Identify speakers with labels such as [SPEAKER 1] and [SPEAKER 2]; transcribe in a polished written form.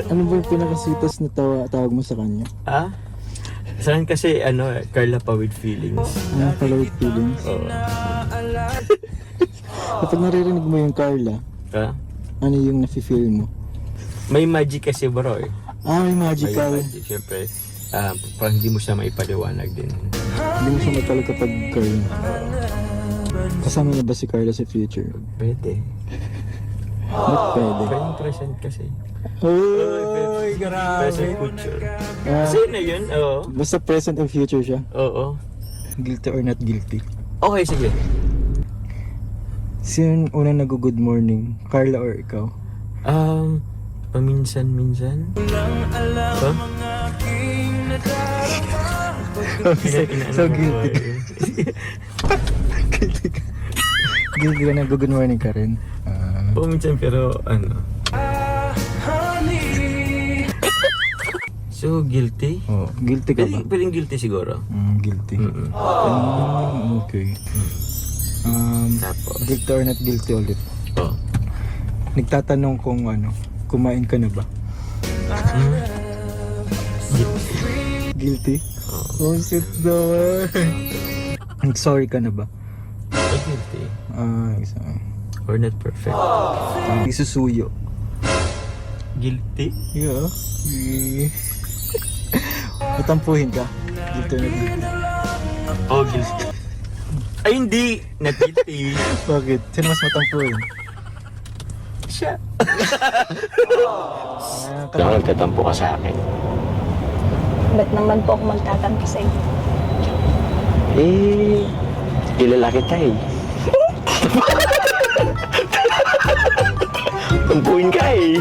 [SPEAKER 1] Ano ba yung pinakasitas na tawag mo sa kanya?
[SPEAKER 2] Ah? Saan kasi, Carla pa with feelings.
[SPEAKER 1] Ano pala with feelings?
[SPEAKER 2] Oo.
[SPEAKER 1] Kapag naririnig mo yung Carla,
[SPEAKER 2] Ah?
[SPEAKER 1] ano yung nafe-feel mo?
[SPEAKER 2] May magic kasi bro eh.
[SPEAKER 1] May
[SPEAKER 2] May
[SPEAKER 1] magical.
[SPEAKER 2] magic, syempre. Parang hindi mo siya maipaliwanag din.
[SPEAKER 1] Hindi mo siya matalo kapag Carla. Kasama na ba si Carla sa future?
[SPEAKER 2] Pwede.
[SPEAKER 1] Ba't pwede?
[SPEAKER 2] Pwedeng present kasi.
[SPEAKER 1] Uy,
[SPEAKER 2] Present future.
[SPEAKER 1] Ah,
[SPEAKER 2] Kasi na yun, oo.
[SPEAKER 1] basta present and future siya.
[SPEAKER 2] Oo.
[SPEAKER 1] Guilty or not guilty.
[SPEAKER 2] Okay, sige.
[SPEAKER 1] Sino yung unang nag-good morning? Carla or ikaw?
[SPEAKER 2] Paminsan-minsan. Huh?
[SPEAKER 1] So guilty. Guilty ka. Guilty ka nag-good morning ka rin.
[SPEAKER 2] Paminsan pero So, guilty?
[SPEAKER 1] Guilty ka ba?
[SPEAKER 2] Pwedeng guilty siguro.
[SPEAKER 1] Guilty. Okay.
[SPEAKER 2] Tapos?
[SPEAKER 1] Guilty or not guilty ulit.
[SPEAKER 2] Oh.
[SPEAKER 1] Nagtatanong kung kumain ka na ba? Guilty? Oh, shit naman. Nag-sorry ka na ba?
[SPEAKER 2] Guilty.
[SPEAKER 1] Sorry.
[SPEAKER 2] Or not perfect.
[SPEAKER 1] Isusuyo.
[SPEAKER 2] Guilty?
[SPEAKER 1] Yeah. Matampuhin ka. Guilty or not guilty?
[SPEAKER 2] Oh, guilty. Ay, hindi! Not guilty.
[SPEAKER 1] Bakit? Sino mas matampuhin?
[SPEAKER 2] Siya.
[SPEAKER 1] Kaya
[SPEAKER 2] Nagtatampo ka sa akin.
[SPEAKER 3] Ba't naman po ako magtatampo sa inyo?
[SPEAKER 2] Kilala kita eh. Tampuin ka eh.